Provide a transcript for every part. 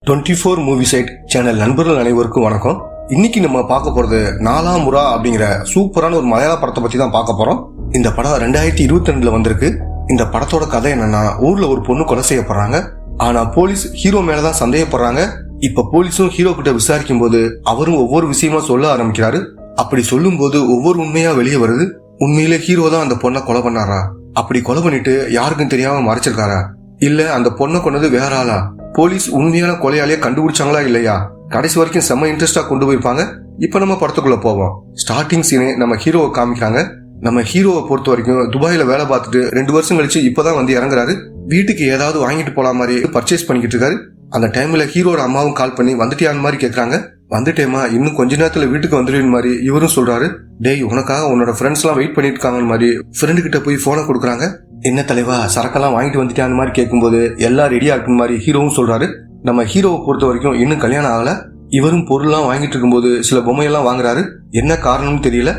24 movie side channel நண்பர்கள் அனைவருக்கும் வணக்கம். இன்னைக்கு நம்ம பார்க்க போறது நாலாம் முரா அப்படிங்கிற சூப்பரான ஒரு மலையாள படத்தை பத்தி தான் பார்க்க போறோம். இந்த படம் 2022 வந்திருக்கு. இந்த படத்தோட கதை என்னன்னா, ஊர்ல ஒரு பொண்ணு கொலை செய்யப்படுறாங்க. ஆனா போலீஸ் ஹீரோ மேலதான் சந்தேகப்படுறாங்க. இப்ப போலீஸும் ஹீரோ கிட்ட விசாரிக்கும் போது அவரும் ஒவ்வொரு விஷயமா சொல்ல ஆரம்பிக்கிறாரு. அப்படி சொல்லும் போது ஒவ்வொரு உண்மையா வெளியே வருது. உண்மையிலே ஹீரோ தான் அந்த பொண்ணை கொலை பண்ணாரா, அப்படி கொலை பண்ணிட்டு யாருக்கும் தெரியாம மறைச்சிருக்காரா, இல்ல அந்த பொண்ணை கொண்டது வேற ஆளா, போலீஸ் உண்மையான கொலையாளியை கண்டுபிடிச்சாங்களா இல்லையா, கடைசி வரைக்கும் செம்ம இன்ட்ரெஸ்டா கொண்டு போயிருப்பாங்க. இப்ப நம்ம படத்துக்குள்ள போவோம். ஸ்டார்டிங் சீனே நம்ம ஹீரோவை காமிக்கிறாங்க. நம்ம ஹீரோவை பொறுத்த வரைக்கும் துபாயில வேலை பார்த்துட்டு 2 வருஷம் கழிச்சு இப்பதான் வந்து இறங்குறாரு. வீட்டுக்கு ஏதாவது வாங்கிட்டு போலாம் மாதிரி பர்ச்சேஸ் பண்ணிக்கிட்டு இருக்காரு. அந்த டைம்ல ஹீரோட அம்மாவும் கால் பண்ணி வந்துட்டியான்னு மாதிரி கேக்குறாங்க. வந்துட்டேமா, இன்னும் கொஞ்ச நேரத்துல வீட்டுக்கு வந்துடுன்னு மாதிரி இவரும் சொல்றாரு. டேய், உனக்காக உன்னோட ஃப்ரெண்ட்ஸ் எல்லாம் வெயிட் பண்ணிட்டு இருக்காங்கன்னு மாதிரி ஃப்ரெண்டு கிட்ட போய் போனை கொடுக்குறாங்க. என்ன தலைவா, சரக்கெல்லாம் வாங்கிட்டு வந்துட்டான்னு மாதிரி கேட்கும்போது எல்லாம் ரெடியா இருக்குன்னு மாதிரி ஹீரோவும் சொல்றாரு. நம்ம ஹீரோவை பொறுத்த வரைக்கும் இன்னும் கல்யாணம் ஆகல. இவரும் பொருள்லாம் வாங்கிட்டு இருக்கும்போது சில பொம்மையெல்லாம் வாங்குறாரு. என்ன காரணம்னு தெரியல.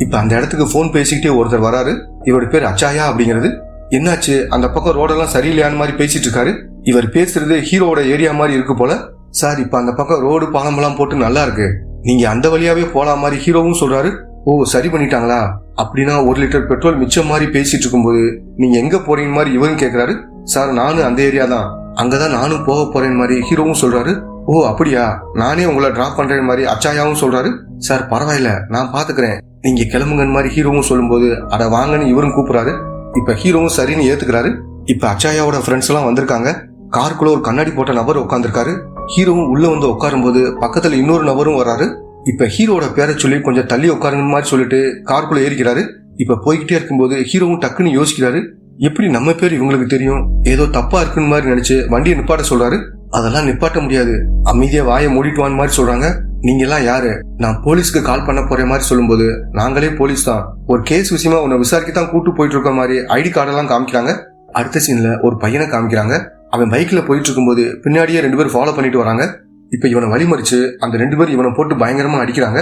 இப்ப அந்த இடத்துக்கு போன் பேசிக்கிட்டே ஒருத்தர் வராரு. இவரோட பேர் அச்சாயா அப்படிங்கிறது. என்னாச்சு, அந்த பக்கம் ரோடெல்லாம் சரியில்லையான்னு மாதிரி பேசிட்டு இருக்காரு. இவர் பேசுறது ஹீரோவோட ஏரியா மாதிரி இருக்கு போல. சார், இப்ப அந்த பக்கம் ரோடு பாலமெல்லாம் போட்டு நல்லா இருக்கு, நீங்க அந்த வழியாவே போலாம் மாதிரி ஹீரோவும் சொல்றாரு. ஓ, சரி பண்ணிட்டாங்களா, அப்படின்னா 1 லிட்டர் பெட்ரோல் மிச்சம் மாதிரி பேசிட்டு இருக்கும்போது நீங்க எங்க போறீங்க மாதிரி இவரும் கேக்குறாரு. சார், நானும் அந்த ஏரியா தான், அங்கதான் நானும் போக போறேன் மாதிரி ஹீரோவும் சொல்றாரு. ஓ அப்படியா, நானே உங்களை டிராப் பண்றேன் மாதிரி அச்சாயாவும் சொல்றாரு. சார் பரவாயில்ல, நான் பாத்துக்கிறேன், நீங்க கிளம்புங்கன்னு மாதிரி ஹீரோவும் சொல்லும்போது அட வாங்கன்னு இவரும் கூப்பிடுறாரு. இப்ப ஹீரோவும் சரின்னு ஏத்துக்கிறாரு. இப்ப அச்சாயாவோட ஃப்ரெண்ட்ஸ் எல்லாம் வந்திருக்காங்க. காருக்குள்ள ஒரு கண்ணாடி போட்ட நபர் உட்காந்துருக்காரு. ஹீரோவும் உள்ள வந்து உட்காரும் போது பக்கத்துல இன்னொரு நபரும் வராரு. இப்ப ஹீரோட பேரை சொல்லி கொஞ்சம் தள்ளி உட்காருங்க மாதிரி சொல்லிட்டு காருக்குள்ள ஏறிக்கிறாரு. இப்ப போய்கிட்டே இருக்கும்போது ஹீரோவும் டக்குன்னு யோசிக்கிறாரு. எப்படி நம்ம பேர் இவங்களுக்கு தெரியும், ஏதோ தப்பா இருக்குன்னு மாதிரி நினைச்சு வண்டியை நிப்பாட்ட சொல்றாரு. அதெல்லாம் நிப்பாட்ட முடியாது, அமைதியா வாயை மூடிட்டுவான்னு மாதிரி சொல்றாங்க. நீங்க எல்லாம் யாரு, நான் போலீஸ்க்கு கால் பண்ண போற மாதிரி சொல்லும்போது நாங்களே போலீஸ் தான், ஒரு கேஸ் விஷயமா உன்னை விசாரிக்கத்தான் கூட்டு போயிட்டு இருக்க மாதிரி ஐடி கார்டெல்லாம் காமிக்கிறாங்க. அடுத்த சீன்ல ஒரு பையனை காமிக்கிறாங்க. அவன் பைக்ல போயிட்டு இருக்கும்போது பின்னாடியே 2 பேர் ஃபாலோ பண்ணிட்டு வராங்க. இப்ப இவனை வழிமறிச்சு அந்த 2 பேர் இவனை போட்டு பயங்கரமா அடிக்கிறாங்க.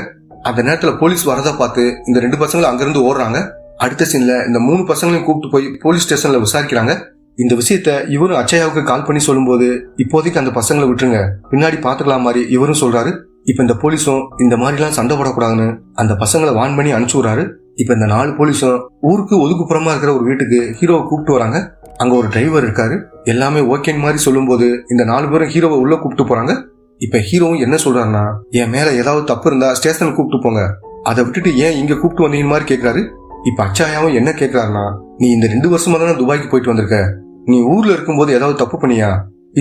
அந்த நேரத்துல போலீஸ் வரதா பார்த்து இந்த 2 பசங்களும் அங்கிருந்து ஓடுறாங்க. அடுத்த சீன்ல இந்த 3 பசங்களையும் கூப்பிட்டு போய் போலீஸ் ஸ்டேஷன்ல விசாரிக்கிறாங்க. இந்த விஷயத்த இவரும் அச்சயாவுக்கு கால் பண்ணி சொல்லும்போது இப்போதைக்கு அந்த பசங்களை விட்டுருங்க, பின்னாடி பாத்துக்கலாம் மாதிரி இவரும் சொல்றாரு. இப்ப இந்த போலீஸும் இந்த மாதிரி எல்லாம் சண்டை போடக்கூடாதுன்னு அந்த பசங்களை வான் பண்ணி அனுப்பிச்சு விடுறாரு. இப்ப இந்த 4 போலீஸும் ஊருக்கு ஒதுக்குப்புறமா இருக்கிற ஒரு வீட்டுக்கு ஹீரோவை கூப்பிட்டு வராங்க. அங்க ஒரு டிரைவர் இருக்காரு. எல்லாமே ஓகேன்னு மாதிரி சொல்லும் போது இந்த 4 பேரும் ஹீரோவை உள்ள கூப்பிட்டு போறாங்க. இப்ப ஹீரோவும் என்ன சொல்றாருன்னா, என் மேல ஏதாவது தப்பு இருந்தா ஸ்டேஷனுக்கு கூப்பிட்டு போங்க, அதை விட்டுட்டு ஏன் இங்க கூப்பிட்டு வந்தீங்கன்னு மாதிரி கேக்குறாரு. இப்ப அச்சாயாவும் என்ன கேக்குறாருன்னா, நீ இந்த 2 வருஷமா தானே துபாய்க்கு போயிட்டு வந்திருக்க, நீ ஊர்ல இருக்கும்போது ஏதாவது தப்பு பண்ணியா,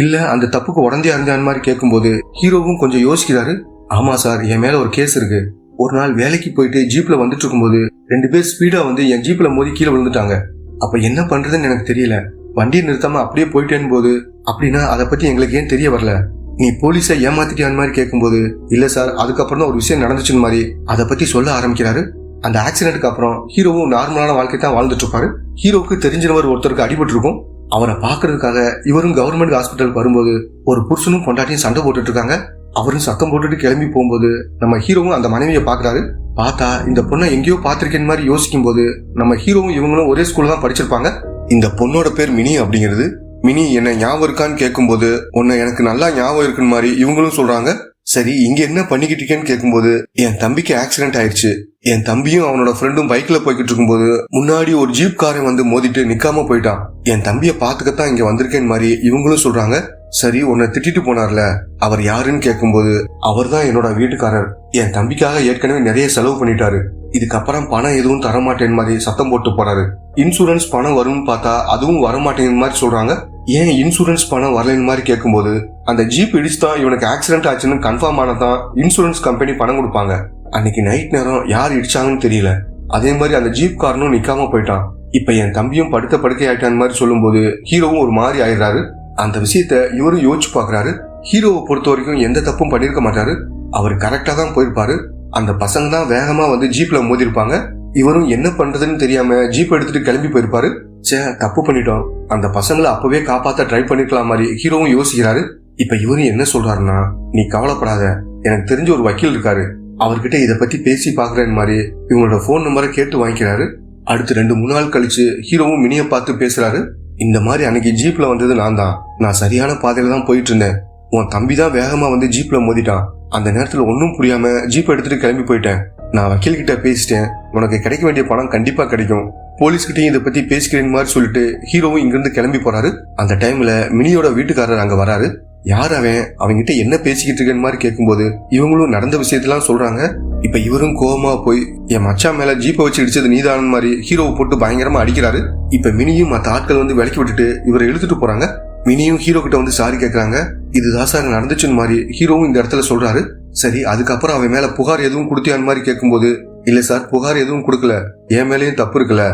இல்ல அந்த தப்புக்கு உடந்தே அறிஞ்சான்னு மாதிரி கேட்கும்போது ஹீரோவும் கொஞ்சம் யோசிக்கிறாரு. ஆமா சார், என் மேல ஒரு கேஸ் இருக்கு. ஒரு நாள் வேலைக்கு போயிட்டு ஜீப்ல வந்துட்டு இருக்கும்போது 2 பேர் ஸ்பீடா வந்து என் ஜீப்ல மோதி கீழே விழுந்துட்டாங்க. அப்ப என்ன பண்றதுன்னு எனக்கு தெரியல, வண்டியை நிறுத்தாம அப்படியே போயிட்டேன்னு போது, அப்படின்னா அதை பத்தி எங்களுக்கு ஏன் தெரிய வரல, நீ போலீஸை ஏமாத்திட்டியான்னு மாதிரி கேட்கும்போது இல்ல சார், அதுக்கப்புறம் தான் ஒரு விஷயம் நடந்துச்சுன்னு மாதிரி அதை பத்தி சொல்ல ஆரம்பிக்கிறாரு. அந்த ஆக்சிடென்ட்க்கு அப்புறம் ஹீரோவும் நார்மலான வாழ்க்கை தான் வாழ்ந்துட்டு இருப்பாரு. ஹீரோவுக்கு தெரிஞ்சவர் ஒருத்தருக்கு அடிபட்டு இருக்கும். அவரை பாக்குறதுக்காக இவரும் கவர்மெண்ட் ஹாஸ்பிட்டலுக்கு வரும்போது ஒரு புருஷனும் பொண்டாட்டியும் சண்டை போட்டுட்டு இருக்காங்க. அவரும் சத்தம் போட்டுட்டு கிளம்பி போகும்போது நம்ம ஹீரோவும் அந்த மனைவியை பாக்குறாரு. பார்த்தா இந்த பொண்ணை எங்கேயோ பாத்திருக்கேன்னு மாதிரி யோசிக்கும் போது நம்ம ஹீரோவும் இவங்களும் ஒரே ஸ்கூல்ல தான் படிச்சிருப்பாங்க. இந்த பொண்ணோட பேர் மினி அப்படிங்கிறது. மினி, என்ன ஞாபகம் இருக்கான்னு கேட்கும்போது உன்னை எனக்கு நல்லா ஞாபகம் இருக்குன்னு மாதிரி இவங்களும் சொல்றாங்க. சரி, இங்க என்ன பண்ணிக்கிட்டீங்கன்னு கேட்கும்போது என் தம்பிக்கு ஆக்சிடென்ட் ஆயிடுச்சு, என் தம்பியும் அவனோட ஃப்ரெண்டும் பைக்ல போய்கிட்டு இருக்கும்போது முன்னாடி ஒரு ஜீப் காரை வந்து மோதிட்டு நிக்காம போயிட்டான், என் தம்பியை பாத்துக்கத்தான் இங்க வந்திருக்கேன்னு மாதிரி இவங்களும் சொல்றாங்க. சரி, உன்னை திட்டிட்டு போனார்ல, அவர் யாருன்னு கேட்கும்போது அவர் தான் என்னோட வீட்டுக்காரர், என் தம்பிக்காக ஏற்கனவே நிறைய செலவு பண்ணிட்டாரு, இதுக்கப்புறம் பணம் எதுவும் தரமாட்டேன்னு மாதிரி சத்தம் போட்டு போறாரு. இன்சூரன்ஸ் பணம் வரும்னு பார்த்தா அதுவும் வரமாட்டேன்னு மாதிரி சொல்றாங்க. ஏன் இன்சூரன்ஸ் பணம் வரலன்னு மாதிரி கேட்கும்போது அந்த ஜீப் இடிச்சுதான் இவனுக்கு ஆக்சிடென்ட் ஆச்சுன்னு கன்ஃபார்ம் ஆனதான் இன்சூரன்ஸ் கம்பெனி பணம் கொடுப்பாங்க. அன்னைக்கு நைட் நேரம் யார் இடிச்சாங்கன்னு தெரியல, அதே மாதிரி அந்த ஜீப் காரனும் நிக்காம போயிட்டான். இப்ப என் தம்பியும் படுக்கை ஆயிட்டான்னு மாதிரி சொல்லும் போது ஹீரோவும் ஒரு மாதிரி ஆயிடுறாரு. அந்த விஷயத்த இவரும் யோசிச்சு பாக்குறாரு. ஹீரோவை பொறுத்த வரைக்கும் எந்த தப்பும் பண்ணிருக்க மாட்டாரு, அவர் கரெக்டா தான் போயிருப்பாரு. அந்த பசங்க தான் வேகமா வந்து ஜீப்ல மோதி இருப்பாங்க. இவரும் என்ன பண்றதுன்னு தெரியாம ஜீப் எடுத்துட்டு கிளம்பி போயிருப்பாரு. சே, தப்பு பண்ணிட்டோம், அந்த பசங்களை அப்பவே காப்பாத்த ட்ரை பண்ணிக்கலாம் மாதிரி ஹீரோவும் யோசிக்கிறாரு. இப்ப இவரும் என்ன சொல்றாருன்னா, நீ கவலைப்படாத, எனக்கு தெரிஞ்ச ஒரு வக்கீல் இருக்காரு, அவர்கிட்ட இத பத்தி பேசி பாக்குறேன்னு மாதிரி இவங்களோட போன் நம்பரை கேட்டு வாங்கிக்கிறாரு. அடுத்து 2-3 நாள் கழிச்சு ஹீரோவும் மினிய பார்த்து பேசுறாரு. இந்த மாதிரி அன்னைக்கு ஜீப்ல வந்தது நான் தான், நான் சரியான பாதையில தான் போயிட்டு இருந்தேன், உன் தம்பி தான் வேகமா வந்து ஜீப்ல மோதிட்டான். அந்த நேரத்துல ஒன்னும் புரியாம ஜீப் எடுத்துட்டு கிளம்பி போயிட்டேன். நான் வக்கீல் கிட்ட பேசிட்டேன், உனக்கு கிடைக்க வேண்டிய பணம் கண்டிப்பா கிடைக்கும், போலீஸ்கிட்டையும் இதை பத்தி பேசிக்கிறேன் மாதிரி சொல்லிட்டு ஹீரோவும் இங்கிருந்து கிளம்பி போறாரு. அந்த டைம்ல மினியோட வீட்டுக்காரர் அங்க வராரு. யார் அவங்கிட்ட என்ன பேசிக்கிட்டு இருக்கேன்னு மாதிரி கேட்கும்போது இவங்களும் நடந்த விஷயத்தெல்லாம் சொல்றாங்க. இப்ப இவரும் கோவமா போய் என் மச்சான் மேல ஜீப்பை வச்சு இடிச்சது நீதான மாதிரி ஹீரோவை போட்டு பயங்கரமா அடிக்கிறாரு. இப்ப மினியும் மத்த ஆட்கள் வந்து விலக்கி விட்டுட்டு இவரை இழுத்துட்டு போறாங்க. மினியும் ஹீரோ கிட்ட வந்து சாரி கேட்கறாங்க. இதுதான் சார் நடந்துச்சுன்னு மாதிரி ஹீரோவும் இந்த இடத்துல சொல்றாரு. சரி, அதுக்கப்புறம் அவன் மேல புகார் எதுவும் கொடுத்தியான்னு மாதிரி கேட்கும்போது இல்ல சார், புகார் எதுவும் கொடுக்கல, என் மேலேயும் தப்பு இருக்குல்ல,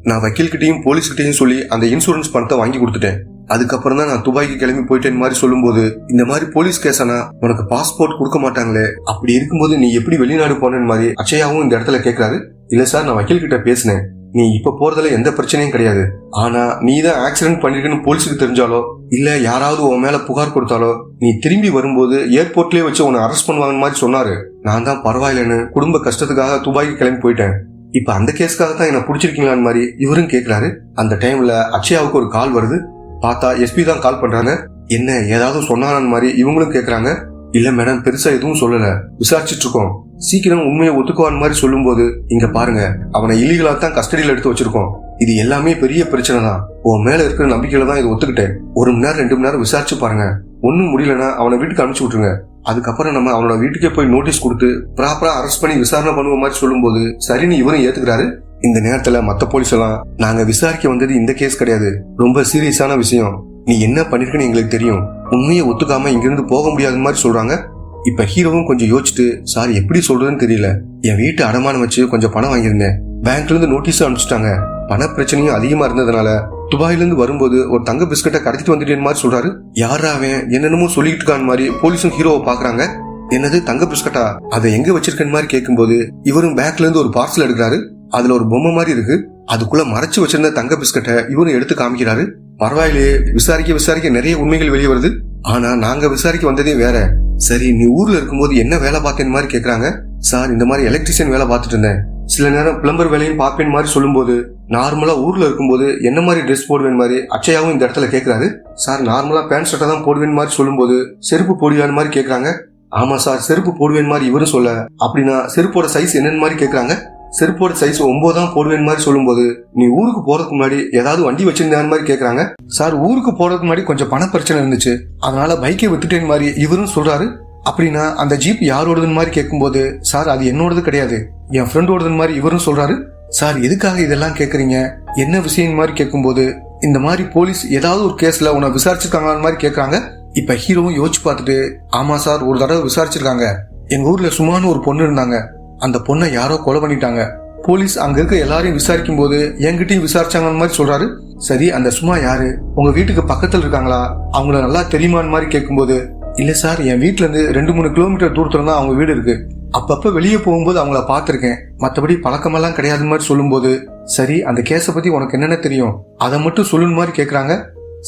நான் வக்கீல் கிட்டையும் போலீஸ் கிட்டையும் சொல்லி அந்த இன்சூரன்ஸ் பணத்தை வாங்கி கொடுத்துட்டேன், அதுக்கப்புறம் தான் நான் துபாய்க்கு கிளம்பி போயிட்டேன் மாதிரி சொல்லும்போது இந்த மாதிரி போலீஸ் கேஸானா உனக்கு பாஸ்போர்ட் கொடுக்க மாட்டாங்களே, அப்படி இருக்கும்போது நீ எப்படி வெளிநாடு போனேன்னு மாதிரி அச்சயாவும் இந்த இடத்துல கேட்கறாரு. இல்ல சார், நான் வக்கீல் கிட்ட பேசினேன், நீ இப்ப போறதுல எந்த பிரச்சனையும் கிடையாது, ஆனா நீ தான் ஆக்சிடென்ட் பண்ணிருக்கன்னு போலீஸுக்கு தெரிஞ்சாலோ இல்ல யாராவது உன் மேல புகார் கொடுத்தாலோ நீ திரும்பி வரும்போது ஏர்போர்ட்லயே வச்சு உன்னை அரெஸ்ட் பண்ணுவாங்க மாதிரி சொன்னாரு. நான் தான் பரவாயில்லன்னு குடும்ப கஷ்டத்துக்காக துபாய்க்கு கிளம்பி போயிட்டேன். இப்ப அந்த கேஸ்க்காக தான் என்ன பிடிச்சிருக்கீங்களான்னு மாதிரி இவரும் கேட்கிறாரு. அந்த டைம்ல அக்ஷயாவுக்கு ஒரு கால் வருது. பார்த்தா எஸ்பி தான் கால் பண்றாங்க. என்ன ஏதாவது சொன்னானு மாதிரி இவங்களும் கேக்குறாங்க. இல்ல மேடம், பெருசா எதுவும் சொல்லல, விசாரிச்சுட்டு இருக்கோம், சீக்கிரம் உண்மையை ஒத்துக்குவான் மாதிரி சொல்லும் போது இங்க பாருங்க, அவனை இல்லீகலா தான் கஸ்டடியில எடுத்து வச்சிருக்கோம், இது எல்லாமே பெரிய பிரச்சனை தான், உன் மேல இருக்கிற நம்பிக்கையில தான் இதை ஒத்துக்கிட்டேன், 1 மணி நேரம் 2 மணி நேரம் விசாரிச்சு பாருங்க, ஒன்னும் முடியலன்னா அவனை வீட்டுக்கு அனுப்பிச்சு விட்டுருங்க, அதுக்கப்புறம் நம்ம அவனோட வீட்டுக்கே போய் நோட்டீஸ் கொடுத்து ப்ராப்பரா அரெஸ்ட் பண்ணி விசாரணை பண்ணுவ மாதிரி சொல்லும் போது சரின்னு இவரும் ஏத்துக்கிறாரு. இந்த நேரத்துல மத்த போலீஸ் எல்லாம் நாங்க விசாரிக்க வந்தது இந்த கேஸ் கிடையாது, ரொம்ப சீரியஸான விஷயம், நீ என்ன பண்ணிருக்கன்னு எங்களுக்கு தெரியும், உண்மையை ஒத்துக்காம இங்கிருந்து போக முடியாத மாதிரி சொல்றாங்க. இப்ப ஹீரோவும் கொஞ்சம் யோசிச்சுட்டு சார் எப்படி சொல்றதுன்னு தெரியல, என் வீட்டு அடமானம் வச்சு கொஞ்சம் பணம் வாங்கியிருந்தேன், பேங்க்ல இருந்து நோட்டீஸ் அனுப்பிச்சிட்டாங்க, பண பிரச்சனையும் அதிகமா இருந்ததுனால துபாயில இருந்து வரும்போது ஒரு தங்க பிஸ்கட்டை கடத்திட்டு வந்துட்டேன்னு மாதிரி சொல்றாரு. யாரா அவன் என்னென்னமோ சொல்லிட்டு இருக்கான்னு மாதிரி போலீஸும் ஹீரோவை பாக்குறாங்க. என்னது தங்க பிஸ்கட்டா, அதை எங்க வச்சிருக்கேன்னு மாதிரி கேட்கும்போது இவரும் பேங்க்ல இருந்து ஒரு பார்சல் எடுக்கிறாரு. அதுல ஒரு பொம்மை மாதிரி இருக்கு, அதுக்குள்ள மறைச்சு வச்சிருந்த தங்க பிஸ்கட்டை இவரும் எடுத்து காமிக்கிறாரு. பரவாயில்லையே, விசாரிக்க நிறைய உண்மைகள் வெளியே வருது, ஆனா நாங்க விசாரிக்க வந்ததே வேற. சரி, நீ ஊர்ல இருக்கும்போது என்ன வேலை பார்த்தேன்னு மாதிரி கேக்குறாங்க. சார், இந்த மாதிரி எலக்ட்ரிஷியன் வேலை பார்த்துட்டு இருந்தேன், சில நேரம் பிளம்பர் வேலையும் பார்ப்பேன் மாதிரி சொல்லும்போது நார்மலா ஊர்ல இருக்கும்போது என்ன மாதிரி ட்ரெஸ் போடுவேன் மாதிரி அச்சயாவும் இந்த இடத்துல கேக்குறாரு. சார், நார்மலா பேண்ட் ஷர்ட்டை தான் போடுவேன் மாதிரி சொல்லும்போது செருப்பு போடுவான்னு மாதிரி கேக்குறாங்க. ஆமா சார், செருப்பு போடுவேன் மாதிரி இவரும் சொல்ல, அப்படின்னா செருப்போட சைஸ் என்னன்னு மாதிரி கேக்குறாங்க. செருப்போட சைஸ் 9 தான் போடுவேன் மாதிரி சொல்லும்போது நீ ஊருக்கு போறதுக்கு முன்னாடி ஏதாவது வண்டி வச்சிருந்தான்னு மாதிரி கேக்குறாங்க. சார், ஊருக்கு போறதுக்கு முன்னாடி கொஞ்சம் பண பிரச்சனை இருந்துச்சு, அதனால பைக்கை வித்துட்டேன் மாதிரி இவரும் சொல்றாரு. அப்படின்னா அந்த ஜீப் யாரோடதுன்னு மாதிரி கேட்கும்போது சார், அது என்னோடது கிடையாது, என் ஃப்ரெண்டோடதுன்னு மாதிரி இவரும் சொல்றாரு. சார், எதுக்காக இதெல்லாம் கேக்குறீங்க, என்ன விஷயம் மாதிரி கேட்கும்போது இந்த மாதிரி போலீஸ் ஏதாவது ஒரு கேஸ்ல உன்னை விசாரிச்சிருக்காங்களான்னு மாதிரி கேக்குறாங்க. இப்ப ஹீரோவும் யோசிச்சு பார்த்துட்டு ஆமா சார், ஒரு தடவை விசாரிச்சிருக்காங்க, எங்க ஊர்ல சும்மானு ஒரு பொண்ணு இருந்தாங்க, அந்த பொண்ணை யாரோ கொலை பண்ணிட்டாங்க, போலீஸ் அங்க இருக்க எல்லாரையும் விசாரிக்கும் போது என்கிட்டயும் விசாரிச்சாங்கன்னு மாதிரி சொல்றாரு. சரி, அந்த சும்மா யாரு, உங்க வீட்டுக்கு பக்கத்துல இருக்காங்களா, அவங்கள நல்லா தெரியுமான்னு மாதிரி கேட்கும்போது இல்ல சார், என் வீட்டுல இருந்து 2-3 கிலோமீட்டர் தூரத்துல தான் அவங்க வீடு இருக்கு, அப்பப்ப வெளியே போகும்போது அவங்கள பாத்திருக்கேன், மத்தபடி பழக்கமெல்லாம் கிடையாது மாதிரி சொல்லும் போது சரி, அந்த கேஸ பத்தி உனக்கு என்னென்ன தெரியும், அதை மட்டும் சொல்லுன்னு மாதிரி கேக்குறாங்க.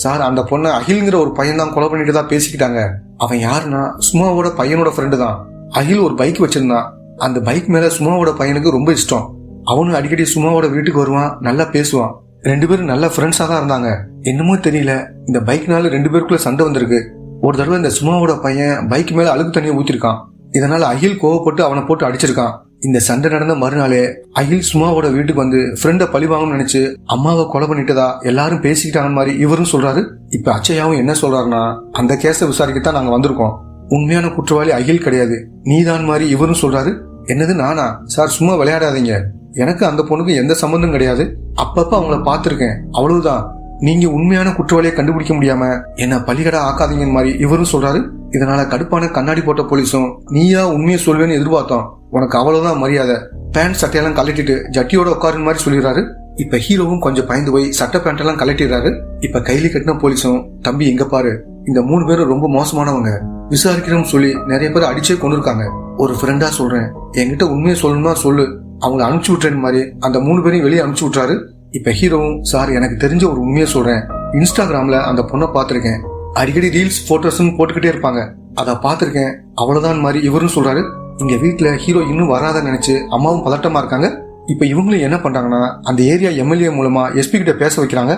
சார், அந்த பொண்ணை அகில்ங்கிற ஒரு பையன் தான் கொலை பண்ணிட்டு தான் பேசிக்கிட்டாங்க, அவன் யாருன்னா சுமாவோட பையனோட ஃப்ரெண்டு தான், அகில் ஒரு பைக் வச்சிருந்தான், அந்த பைக் மேல சுமாவோட பையனுக்கு ரொம்ப இஷ்டம், அவனும் அடிக்கடி சுமாவோட வீட்டுக்கு வருவான், நல்லா பேசுவான், 2 பேரும் நல்ல ஃப்ரெண்ட்ஸா தான் இருந்தாங்க, என்னமோ தெரியல இந்த பைக்னால 2 பேருக்குள்ள சண்டை வந்திருக்கு, ஒரு தடவை இந்த சுமாவோட பையன் பைக் மேல அழுக்கு தண்ணியை ஊத்திருக்கான், இதனால அகில் கோவப்பட்டு அவனை போட்டு அடிச்சிருக்கான். இந்த சண்டை நடந்த மறுநாளே அகில் சுமாவோட வீட்டுக்கு வந்து ஃப்ரெண்டை பழிவாங்கன்னு நினைச்சு அம்மாவை கொலை பண்ணிட்டதா எல்லாரும் பேசிக்கிட்டாங்க மாதிரி இவரும் சொல்றாரு. இப்ப அச்சயாவும் என்ன சொல்றாருன்னா, அந்த கேஸை விசாரிக்கத்தான் நாங்க வந்திருக்கோம், உண்மையான குற்றவாளி அகில் கிடையாது, நீதான் மாதிரி இவரும் சொல்றாரு. என்னது நானா? சார், சும்மா விளையாடாதீங்க, எனக்கு அந்த பொண்ணுக்கு எந்த சம்பந்தம் கிடையாது, அப்பப்ப அவங்கள பாத்திருக்கேன், அவ்வளவுதான், நீங்க உண்மையான குற்றவாளியை கண்டுபிடிக்க முடியாம என்ன பலிகடா ஆக்காதீங்கன்னு மாதிரி இவரும் சொல்றாரு. இதனால கடுப்பான கண்ணாடி போட்ட போலீஸும் நீயா உண்மையை சொல்வேன்னு எதிர்பார்த்தோம், உனக்கு அவ்வளவுதான் மரியாதை, பேண்ட் சட்டையெல்லாம் கழட்டிட்டு ஜட்டியோட உட்காருன்னு மாதிரி சொல்லிடுறாரு. இப்ப ஹீரோவும் கொஞ்சம் பயந்து போய் சட்டை பேண்ட் எல்லாம் கழட்டிடுறாரு. இப்ப கைலி கட்டின போலீஸும் தம்பி இங்க பாரு, இந்த 3 பேரும் ரொம்ப மோசமானவங்க, விசாரிக்கிறோம்னு சொல்லி நிறைய பேர் அடிச்சே கொண்டு இருக்காங்க, ஒரு ஃப்ரெண்டா சொல்றேன், என்கிட்ட உண்மையை சொல்லணும்னா சொல்லு, அவங்க அனுப்பிச்சு விட்டுறேன் மாதிரி அந்த 3 பேரையும் வெளியே அனுப்பிச்சு விட்டுறாரு. இப்ப ஹீரோவும் சார், எனக்கு தெரிஞ்ச ஒரு உண்மையை சொல்றேன், இன்ஸ்டாகிராம்ல அந்த பொண்ணை பாத்திருக்கேன், அடிக்கடி ரீல்ஸ் போட்டோஸ் போட்டுக்கிட்டே இருப்பாங்க, அதை பாத்திருக்கேன், அவ்வளவுதான் மாதிரி இவரும் சொல்றாரு. இங்க வீட்டுல ஹீரோ இன்னும் வராத நினைச்சு அம்மாவும் பதட்டமா இருக்காங்க. இப்ப இவங்களும் என்ன பண்றாங்கன்னா அந்த ஏரியா எம்எல்ஏ மூலமா எஸ்பி கிட்ட பேச வைக்கிறாங்க.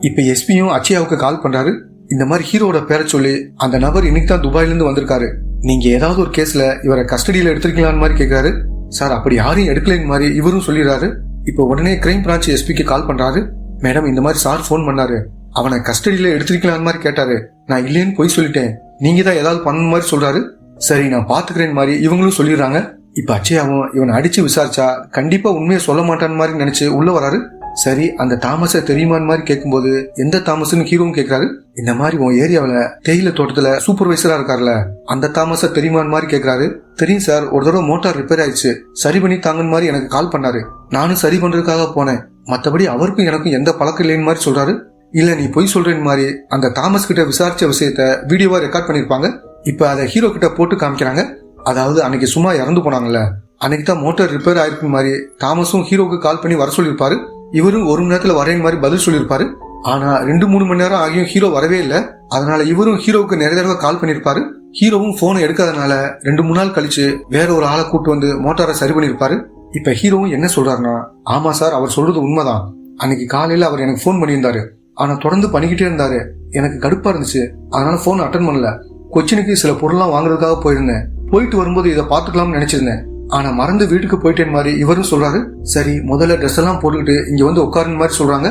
இப்ப எஸ்பியும் அச்சயாவுக்கு கால் பண்றாரு. இந்த மாதிரி ஹீரோட பேரை சொல்லி அந்த நபர் இன்னைக்கு தான் துபாயில இருந்து வந்திருக்காரு, நீங்க ஏதாவது ஒரு கேஸ்ல இவரை கஸ்டடியில எடுத்திருக்கீங்களான்னு மாதிரி கேட்கிறாரு. சார் அப்படி யாரையும் எடுக்கலன்னு மாதிரி இவரும் சொல்லிடுறாரு. இப்போ உடனே கிரைம் பிரான்ச் எஸ்பிக்கு கால் பண்றாரு. மேடம் இந்த மாதிரி சார் போன் பண்ணாரு, அவனை கஸ்டடியில எடுத்திருக்கலான்னு மாதிரி கேட்டாரு, நான் இல்லைன்னு போய் சொல்லிட்டேன், நீங்க தான் ஏதாவது பண்ண மாதிரி சொல்றாரு. சரி நான் பாத்துக்கிறேன் மாதிரி இவங்களும் சொல்லிடுறாங்க. இப்ப அச்சயாவும் இவனை அடிச்சு விசாரிச்சா கண்டிப்பா உண்மையை சொல்ல மாட்டான்னு மாதிரி நினைச்சு உள்ள வராரு. சரி அந்த தாமஸ தெரியுமான்னு மாதிரி கேட்கும்போது எந்த தாமஸ்ன்னு ஹீரோவும் கேட்கிறாரு. இந்த மாதிரி உன் ஏரியாவில தேயிலை தோட்டத்துல சூப்பர்வைசரா இருக்காருல்ல அந்த தாமஸ தெரியுமான்னு மாதிரி கேட்கிறாரு. தெரியும் சார், ஒரு தடவை மோட்டார் ரிப்பேர் ஆயிடுச்சு, சரி பண்ணி தாங்கன்னு மாதிரி எனக்கு கால் பண்ணாரு, நானும் சரி பண்றதுக்காக போனேன், மற்றபடி அவருக்கும் எனக்கும் எந்த பழக்கம் இல்லைன்னு மாதிரி சொல்றாரு. இல்ல நீ பொய் சொல்றேன்னு மாதிரி அந்த தாமஸ் கிட்ட விசாரிச்ச விஷயத்த வீடியோவா ரெக்கார்ட் பண்ணிருப்பாங்க. இப்ப அதை ஹீரோ கிட்ட போட்டு காமிக்கிறாங்க. அதாவது அன்னைக்கு சும்மா இறந்து போனாங்கல்ல, அன்னைக்கு தான் மோட்டார் ரிப்பேர் ஆயிருக்கு மாதிரி தாமஸும் ஹீரோக்கு கால் பண்ணி வர சொல்லியிருப்பாரு. இவரும் ஒரு மணி நேரத்துல வரேன் மாதிரி பதில் சொல்லியிருப்பாரு. ஆனா 2-3 மணி நேரம் ஆகியும் ஹீரோ வரவே இல்லை. அதனால இவரும் ஹீரோவுக்கு நிறைய தடவை கால் பண்ணிருப்பாரு. ஹீரோவும் போனை எடுக்காதனால 2-3 நாள் கழிச்சு வேற ஒரு ஆளை கூட்டு வந்து மோட்டாரை சரி பண்ணிருப்பாரு. இப்ப ஹீரோவும் என்ன சொல்றாருன்னா, ஆமா சார் அவர் சொல்றது உண்மைதான், அன்னைக்கு காலையில அவர் எனக்கு போன் பண்ணியிருந்தாரு, ஆனா தொடர்ந்து பண்ணிக்கிட்டே இருந்தாரு, எனக்கு கடுப்பா இருந்துச்சு, அதனால போன் அட்டன் பண்ணல. கொச்சினுக்கு சில பொருள்லாம் வாங்குறதுக்காக போயிருந்தேன், போயிட்டு வரும்போது இதை பாத்துக்கலாம்னு நினைச்சிருந்தேன், ஆனா மறந்து வீட்டுக்கு போயிட்டேன் மாதிரி இவரும் சொல்றாரு. சரி முதல்ல ட்ரெஸ் எல்லாம் போட்டுக்கிட்டு இங்க வந்து உட்காருன்னு மாதிரி சொல்றாங்க.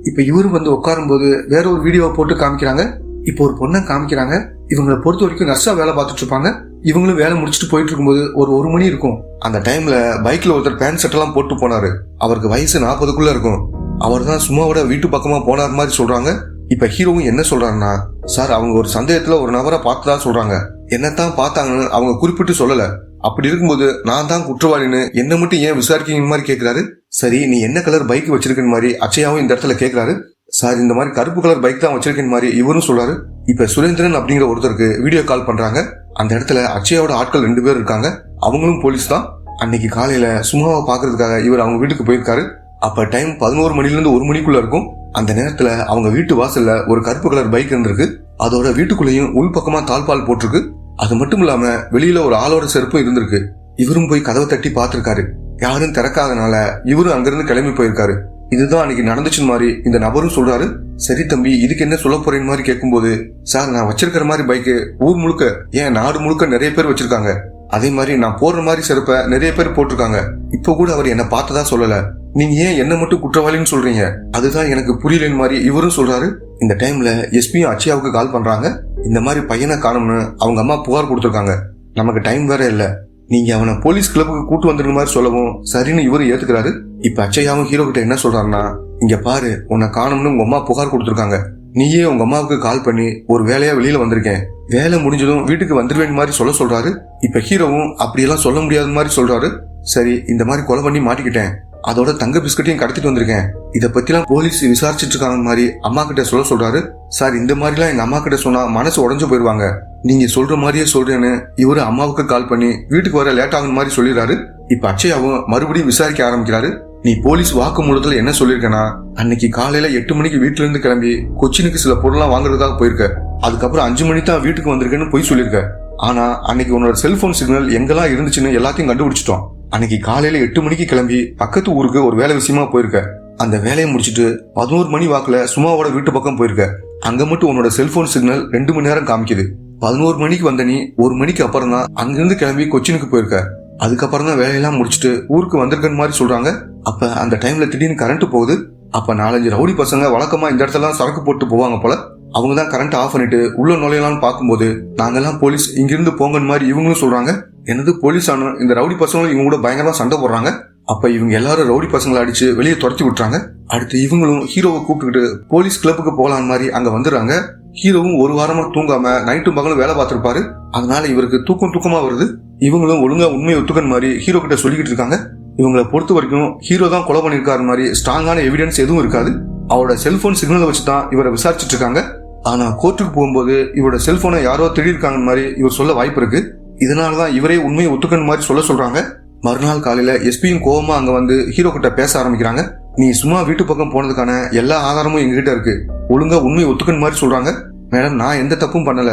இப்ப இவரும் வந்து உட்காரும் போது வேற ஒரு வீடியோவை போட்டு காமிக்கிறாங்க. இப்போ ஒரு பொண்ணை காமிக்கிறாங்க. இவங்களை பொறுத்த வரைக்கும் நர்ஸா வேலை பார்த்துட்டு இருப்பாங்க. இவங்களும் வேலை முடிச்சுட்டு போயிட்டு இருக்கும்போது ஒரு 1 மணி இருக்கும். அந்த டைம்ல பைக்ல ஒருத்தர் பேண்ட் ஷர்ட் எல்லாம் போட்டு போனாரு. அவருக்கு வயசு 40க்குள்ள இருக்கும். அவர் தான் சும்மாவோட வீட்டு பக்கமா போனார் மாதிரி சொல்றாங்க. இப்ப ஹீரோவும் என்ன சொல்றாருன்னா, சார் அவங்க ஒரு சந்தேகத்துல ஒரு நபரை பார்த்ததா சொல்றாங்க, என்னத்தான் பார்த்தாங்கன்னு அவங்க குறிப்பிட்டு சொல்லல, அப்படி இருக்கும்போது நான் தான் குற்றவாளின்னு என்ன மட்டும் ஏன் விசாரிக்கீங்க மாதிரி கேட்கிறாரு. சரி நீ என்ன கலர் பைக் வச்சிருக்கேன் மாதிரி அச்சயாவும் இந்த இடத்துல கேட்கிறாரு. சார் இந்த மாதிரி கருப்பு கலர் பைக் தான் வச்சிருக்கேன் மாதிரி இவரும் சொல்றாரு. இப்ப சுரேந்திரன் அப்படிங்கிற ஒருத்தருக்கு வீடியோ கால் பண்றாங்க. அந்த இடத்துல அச்சயாவோட ஆட்கள் 2 பேர் இருக்காங்க. அவங்களும் போலீஸ் தான். அன்னைக்கு காலையில சும்மாவை பாக்குறதுக்காக இவர் அவங்க வீட்டுக்கு போயிருக்காரு. அப்ப டைம் 11 மணில இருந்து 1 மணிக்குள்ள இருக்கும். அந்த நேரத்துல அவங்க வீட்டு வாசல்ல ஒரு கருப்பு கலர் பைக் இருந்திருக்கு. அதோட வீட்டுக்குள்ளேயும் உள்பக்கமா தாழ்பால் போட்டிருக்கு. அது மட்டும் இல்லாம வெளியில ஒரு ஆளோட செருப்பும் இருந்திருக்கு. இவரும் போய் கதவை தட்டி பாத்திருக்காரு. யாரும் திறக்காதனால இவரும் அங்கிருந்து கிளம்பி போயிருக்காரு. இதுதான் அன்னைக்கு நடந்துச்சுன்னு மாதிரி இந்த நபரும் சொல்றாரு. சரி தம்பி இதுக்கு என்ன சொல்ல போறேன்னு மாதிரி கேட்கும்போது, சார் நான் வச்சிருக்கிற மாதிரி பைக்கு ஊர் முழுக்க ஏன் நாடு முழுக்க நிறைய பேர் வச்சிருக்காங்க, அதே மாதிரி நான் போடுற மாதிரி செருப்ப நிறைய பேர் போட்டிருக்காங்க, இப்ப கூட அவர் என்ன பார்த்ததா சொல்லல, நீங்க ஏன் என்ன மட்டும் குற்றவாளின்னு சொல்றீங்க, அதுதான் எனக்கு புரியலன்னு மாதிரி இவரும் சொல்றாரு. இந்த டைம்ல எஸ்பியும் அச்சயாவுக்கு கால் பண்றாங்க. இந்த மாதிரி பையனை காணும்னு அவங்க அம்மா புகார் கொடுத்திருக்காங்க, நமக்கு டைம் வேற இல்ல, நீங்க அவனை போலீஸ் கிளப்புக்கு கூட்டு வந்துருக்க மாதிரி சொல்லவும் சரின்னு இவரு ஏத்துக்கிறாரு. இப்ப அச்சயாவும் ஹீரோ கிட்ட என்ன சொல்றாருன்னா, இங்க பாரு உன்னை காணும்னு உங்க அம்மா புகார் கொடுத்திருக்காங்க, நீயே உங்க அம்மாவுக்கு கால் பண்ணி ஒரு வேலையா வெளியில வந்திருக்கேன், வேலை முடிஞ்சதும் வீட்டுக்கு வந்துருவேன் மாதிரி சொல்றாரு. இப்ப ஹீரோவும் அப்படியெல்லாம் சொல்ல முடியாத மாதிரி சொல்றாரு. சரி இந்த மாதிரி கொலை பண்ணி மாட்டிக்கிட்டேன், அதோட தங்க பிஸ்கட்டையும் கடத்திட்டு வந்திருக்கேன், இத பத்திலாம் போலீஸ் விசாரிச்சுட்டு இருக்காங்க மாதிரி அம்மா கிட்ட சொல்றாரு. சார் இந்த மாதிரி எல்லாம் எங்க அம்மா கிட்ட சொன்னா மனசு உடஞ்சு போயிருவாங்க, நீங்க சொல்ற மாதிரியே சொல்றேன்னு இவரு அம்மாவுக்கு கால் பண்ணி வீட்டுக்கு வர லேட் ஆகும் மாதிரி சொல்லிடுறாரு. இப்ப அச்சயாவும் மறுபடியும் விசாரிக்க ஆரம்பிக்கிறாரு. நீ போலீஸ் வாக்குமூலத்துல என்ன சொல்லிருக்கனா, அன்னைக்கு காலையில 8 மணிக்கு வீட்டுல இருந்து கிளம்பி கொச்சினுக்கு சில பொருள்லாம் வாங்குறதுக்காக போயிருக்க, அதுக்கப்புறம் 5 மணி தான் வீட்டுக்கு வந்திருக்கேன்னு போய் சொல்லிருக்க, ஆனா அன்னைக்கு உன்னோட செல்போன் சிக்னல் எங்கெல்லாம் இருந்துச்சுன்னு எல்லாத்தையும் கண்டுபிடிச்சிட்டோம், அன்னைக்கு காலையில 8 மணிக்கு கிளம்பி பக்கத்து ஊருக்கு ஒரு வேலை விஷயமா போயிருக்க, அந்த வேலையை முடிச்சுட்டு 11 மணி வாக்குல சும்மாவோட வீட்டு பக்கம் போயிருக்க, அங்க மட்டும் உன்னோட செல்போன் சிக்னல் 2 மணி நேரம் காமிக்குது, 11 மணிக்கு வந்த நீ 1 மணிக்கு அப்புறம் தான் அங்கிருந்து கிளம்பி கொச்சினுக்கு போயிருக்க, அதுக்கப்புறம் தான் வேலையெல்லாம் முடிச்சுட்டு ஊருக்கு வந்திருக்கன்னு மாதிரி சொல்றாங்க. அப்ப அந்த டைம்ல திடீர்னு கரண்ட் போகுது. அப்ப 4-5 ரவுடி பசங்க வழக்கமா இந்த இடத்துல சரக்கு போட்டு போவாங்க போல, அவங்க தான் கரண்ட் ஆஃப் பண்ணிட்டு உள்ள நுழையலாம்னு பாக்கும்போது நாங்கெல்லாம் போலீஸ் இங்கிருந்து போங்கன்னு மாதிரி இவங்களும் சொல்றாங்க. என்னது போலீஸ் ஆனும் இந்த ரவுடி பசங்களும் இவங்க கூட பயங்கரமா சண்டை போடுறாங்க. அப்ப இவங்க எல்லாரும் ரவுடி பசங்களை அடிச்சு வெளியே துரத்தி விட்டுறாங்க. அடுத்து இவங்களும் ஹீரோவை கூப்பிட்டுக்கிட்டு போலீஸ் கிளப்புக்கு போலாம் மாதிரி அங்க வந்துடுறாங்க. ஹீரோவும் ஒரு வாரமா தூங்காம நைட்டும் பகலும் வேலை பார்த்திருப்பாரு, அதனால இவருக்கு தூக்கமா வருது. இவங்களும் ஒழுங்கா உண்மையை ஒத்துக்கன் மாதிரி ஹீரோ கிட்ட சொல்லிக்கிட்டு இருக்காங்க. இவங்களை பொறுத்த வரைக்கும் ஹீரோ தான் கொலை பண்ணிருக்காரு மாதிரி ஸ்ட்ராங்கான எவிடன்ஸ் எதுவும் இருக்காது. அவரோட செல்போன் சிக்னலை வச்சுதான் இவரை விசாரிச்சுட்டு இருக்காங்க. ஆனா கோர்ட்டுக்கு போகும்போது இவரோட செல்போனை யாரோ திருடிருக்காங்க மாதிரி இவர் சொல்ல வாய்ப்பு இருக்கு. இதனாலதான் இவரே உண்மையை ஒத்துக்கன் மாதிரி சொல்றாங்க. மறுநாள் காலையில எஸ்பியும் கோவமா அங்க வந்து ஹீரோ கிட்ட பேச ஆரம்பிக்கிறாங்க. நீ சும்மா வீட்டு பக்கம் போனதுக்கான எல்லா ஆதாரமும் எங்ககிட்ட இருக்கு, ஒழுங்கா உண்மையை ஒத்துக்கன் மாதிரி சொல்றாங்க. மேடம் நான் எந்த தப்பும் பண்ணல,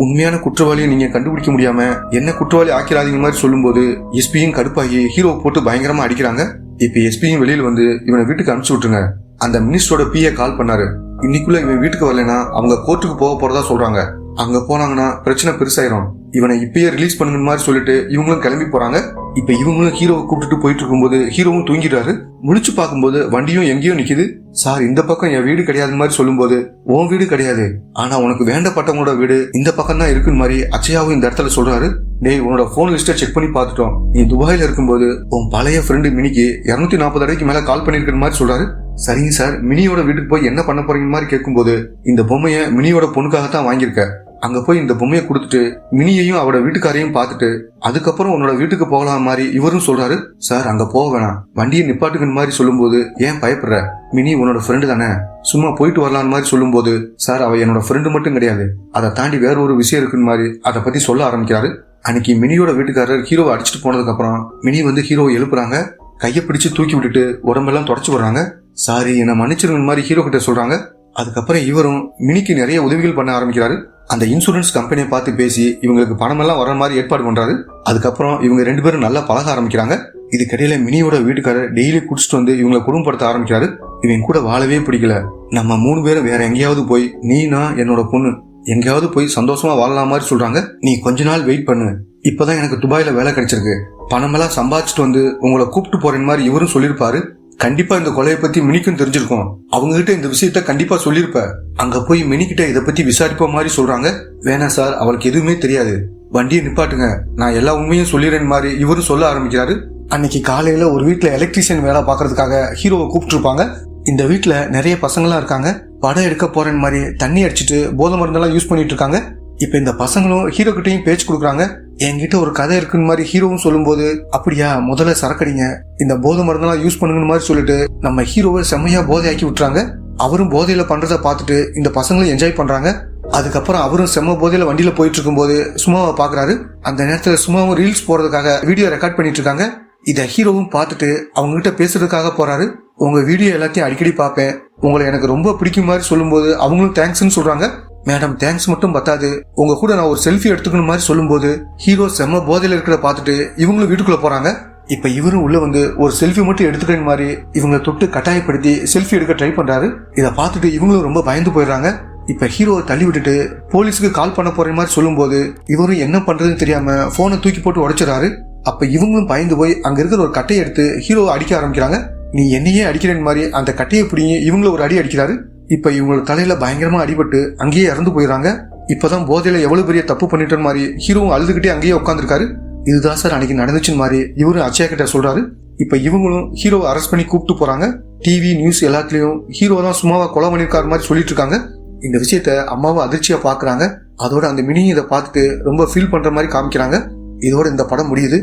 உண்மையான குற்றவாளியை நீங்க கண்டுபிடிக்க முடியாம என்ன குற்றவாளி ஆக்கிறாதீங்க மாதிரி சொல்லும் போது எஸ்பியும் கடுப்பாகி ஹீரோ போட்டு பயங்கரமா அடிக்கிறாங்க. இப்ப எஸ்பியும் வெளியில வந்து இவனை வீட்டுக்கு அனுப்பிச்சு விட்டுருங்க, அந்த மினிஸ்டரோட பிஏ கால் பண்ணாரு, இன்னைக்குள்ள இவன் வீட்டுக்கு வரலைன்னா அவங்க கோர்ட்டுக்கு போக போறதா சொல்றாங்க. அங்க போனாங்கன்னா பிரச்சனை பெருசாயிரும். இவனை இப்பயே ரிலீஸ் பண்ணுங்க மாதிரி சொல்லிட்டு இவங்களும் கிளம்பி போறாங்க. இப்ப இவங்களும் ஹீரோவை கூப்பிட்டுட்டு போயிட்டு இருக்கும்போது ஹீரோவும் தூங்கிடுறாரு. முழிச்சு பார்க்கும்போது வண்டியும் எங்கேயோ நிக்குது. சார், இந்த பக்கம் என் வீடு கிடையாது மாதிரி சொல்லும்போது, உன் வீடு கிடையாது, ஆனா உனக்கு வேண்டப்பட்டவங்களோட வீடு இந்த பக்கம் தான் இருக்குன்னு மாதிரி அச்சயாவும் இந்த இடத்துல சொல்றாரு. டேய், உன்னோட போன் லிஸ்ட செக் பண்ணி பார்த்துட்டோம். நீ துபாயில இருக்கும்போது உன் பழைய ஃப்ரெண்டு மினிக்கு 240 தடவைக்கு மேல கால் பண்ணிருக்கிற மாதிரி சொல்றாரு. சரிங்க சார், மினியோட வீட்டுக்கு போய் என்ன பண்ண போறீங்க மாதிரி கேட்கும்போது, இந்த பொம்மைய மினியோட பொண்ணுக்காகத்தான் வாங்கியிருக்க. அங்க போய் இந்த பொம்மையை கொடுத்துட்டு மினியையும் அவரோட வீட்டுக்காரையும் பார்த்துட்டு அதுக்கப்புறம் உன்னோட வீட்டுக்கு போகலாம் மாதிரி இவரும் சொல்றாரு. சார், அங்க போக வேணாம், வண்டியை நிப்பாட்டுக்குன்னு மாதிரி சொல்லும்போது, ஏன் பயப்படுற, மினி உன்னோட ஃப்ரெண்டு தானே, சும்மா போயிட்டு வரலான்னு மாதிரி சொல்லும்போது, சார் அவ என்னோட ஃப்ரெண்டு மட்டும் கிடையாது, அதை தாண்டி வேற ஒரு விஷயம் இருக்குன்னு மாதிரி அதை பத்தி சொல்ல ஆரம்பிக்கிறாரு. அன்னைக்கு மினியோட வீட்டுக்காரர் ஹீரோவை அடிச்சுட்டு போனதுக்கு அப்புறம் மினி வந்து ஹீரோவை எழுப்புறாங்க. கையை பிடிச்சு தூக்கி விட்டுட்டு உடம்பெல்லாம் தொடச்சு விடுறாங்க. சாரி, என்ன மன்னிச்சிருங்க மாதிரி ஹீரோ கிட்ட சொல்றாங்க. அதுக்கப்புறம் இவரும் மினிக்கு நிறைய உதவிகள் பண்ண ஆரம்பிக்கிறாரு. அந்த இன்சூரன்ஸ் கம்பெனியை பார்த்து பேசி இவங்களுக்கு பணம் எல்லாம் வர மாதிரி ஏற்பாடு பண்றாரு. அதுக்கப்புறம் இவங்க 2 பேரும் நல்லா பழக ஆரம்பிக்கிறாங்க. இதுக்கிடையில மினியோட வீட்டுக்காரர் டெய்லி குடிச்சிட்டு வந்து இவங்களை குடும்பப்படுத்த ஆரம்பிக்கிறாரு. இவன் கூட வாழவே பிடிக்கல, நம்ம 3 பேரும் வேற எங்கேயாவது போய், நீனா என்னோட பொண்ணு, எங்கேயாவது போய் சந்தோஷமா வாழலாம் மாதிரி சொல்றாங்க. நீ கொஞ்ச நாள் வெயிட் பண்ணு, இப்பதான் எனக்கு துபாயில வேலை கிடைச்சிருக்கு, பணமெல்லாம் சம்பாதிச்சுட்டு வந்து உங்களை கூப்பிட்டு போறேன் மாதிரி இவரும் சொல்லியிருப்பாரு. கண்டிப்பா இந்த கொலையை பத்தி மினிக்கும் தெரிஞ்சிருக்கும், அவங்க கிட்ட இந்த விஷயத்த கண்டிப்பா சொல்லிருப்ப, அங்க போய் மினிக்கிட்ட இதை பத்தி விசாரிப்ப மாதிரி சொல்றாங்க. வேணாம் சார், அவளுக்கு எதுவுமே தெரியாது, வண்டியை நிப்பாட்டுங்க, நான் எல்லா உண்மையும் சொல்லிடுறேன் மாதிரி இவரும் சொல்ல ஆரம்பிக்கிறாரு. அன்னைக்கு காலையில ஒரு வீட்டுல எலக்ட்ரீஷியன் வேலை பாக்குறதுக்காக ஹீரோவை கூப்பிட்டு இருப்பாங்க. இந்த வீட்டுல நிறைய பசங்களாம் இருக்காங்க. படம் எடுக்க போறேன் மாதிரி தண்ணி அடிச்சிட்டு போதை மருந்தெல்லாம் யூஸ் பண்ணிட்டு இருக்காங்க. இப்ப இந்த பசங்களும் ஹீரோ கிட்டையும் பேச்சு கொடுக்குறாங்க. என்கிட்ட ஒரு கதை இருக்குன்னு மாதிரி ஹீரோவும் சொல்லும்போது, அப்படியா, முதல்ல சரக்கடிங்க, இந்த போதை மருந்தெல்லாம் யூஸ் பண்ணுங்கன்னு மாதிரி சொல்லிட்டு நம்ம ஹீரோவை செம்மையா போதையாக்கி விட்டுறாங்க. அவரும் போதையில பண்றதை பார்த்துட்டு இந்த பசங்களும் என்ஜாய் பண்றாங்க. அதுக்கப்புறம் அவரும் செம்ம போதையில வண்டியில போயிட்டு இருக்கும்போது சுமாவை பாக்குறாரு. அந்த நேரத்துல சுமாவும் ரீல்ஸ் போறதுக்காக வீடியோ ரெக்கார்ட் பண்ணிட்டு இருக்காங்க. இத ஹீரோவும் பார்த்துட்டு அவங்க கிட்ட பேசுறதுக்காக போறாரு. உங்க வீடியோ எல்லாத்தையும் அடிக்கடி பார்ப்பேன், உங்களை எனக்கு ரொம்ப பிடிக்கும் மாதிரி சொல்லும்போது அவங்களும் தேங்க்ஸ்ன்னு சொல்றாங்க. மேடம், தேங்க்ஸ் மட்டும் பத்தாது, உங்க கூட நான் ஒரு செல்ஃபி எடுத்துக்கணும் மாதிரி சொல்லும்போது ஹீரோ செம்ம போதையில இருக்கிற பார்த்துட்டு இவங்களும் வீட்டுக்குள்ள போறாங்க. இப்ப இவரும் உள்ள வந்து ஒரு செல்ஃபி மட்டும் எடுத்துக்கிற மாதிரி இவங்களை தொட்டு கட்டாயப்படுத்தி செல்ஃபி எடுக்க ட்ரை பண்றாரு. இதை பார்த்துட்டு இவங்களும் ரொம்ப பயந்து போயிடுறாங்க. இப்ப ஹீரோவை தள்ளி விட்டுட்டு போலீஸுக்கு கால் பண்ண போற மாதிரி சொல்லும்போது இவரும் என்ன பண்றதுன்னு தெரியாம போனை தூக்கி போட்டு உடைச்சிடறாரு. அப்ப இவங்களும் பயந்து போய் அங்க இருக்கிற ஒரு கட்டையை எடுத்து ஹீரோவை அடிக்க ஆரம்பிக்கிறாங்க. நீ என்னையே அடிக்கிறேன் மாதிரி அந்த கட்டையை பிடிங்கி இவங்கள ஒரு அடி அடிக்கிறாரு. இப்ப இவங்களோட தலையில பயங்கரமா அடிபட்டு அங்கேயே இறந்து போயிடறாங்க. இப்பதான் போதையில எவ்வளவு பெரிய தப்பு பண்ணிட்டு மாதிரி ஹீரோவும் அழுதுகிட்டே அங்கேயே உட்காந்துருக்காரு. இதுதான் சார் அன்னைக்கு நடந்துச்சுன்னு மாதிரி இவரும் அச்சயா கிட்ட சொல்றாரு. இப்ப இவங்களும் ஹீரோவை அரெஸ்ட் பண்ணி கூப்பிட்டு போறாங்க. டிவி நியூஸ் எல்லாத்துலயும் ஹீரோ தான் சும்மாவா கொலை பண்ணிருக்காரு மாதிரி சொல்லிட்டு இருக்காங்க. இந்த விஷயத்த அம்மாவை அதிர்ச்சியா பாக்குறாங்க. அதோட அந்த மினி இதை பார்த்துட்டு ரொம்ப ஃபீல் பண்ற மாதிரி காமிக்கிறாங்க. இதோட இந்த படம் முடியுது.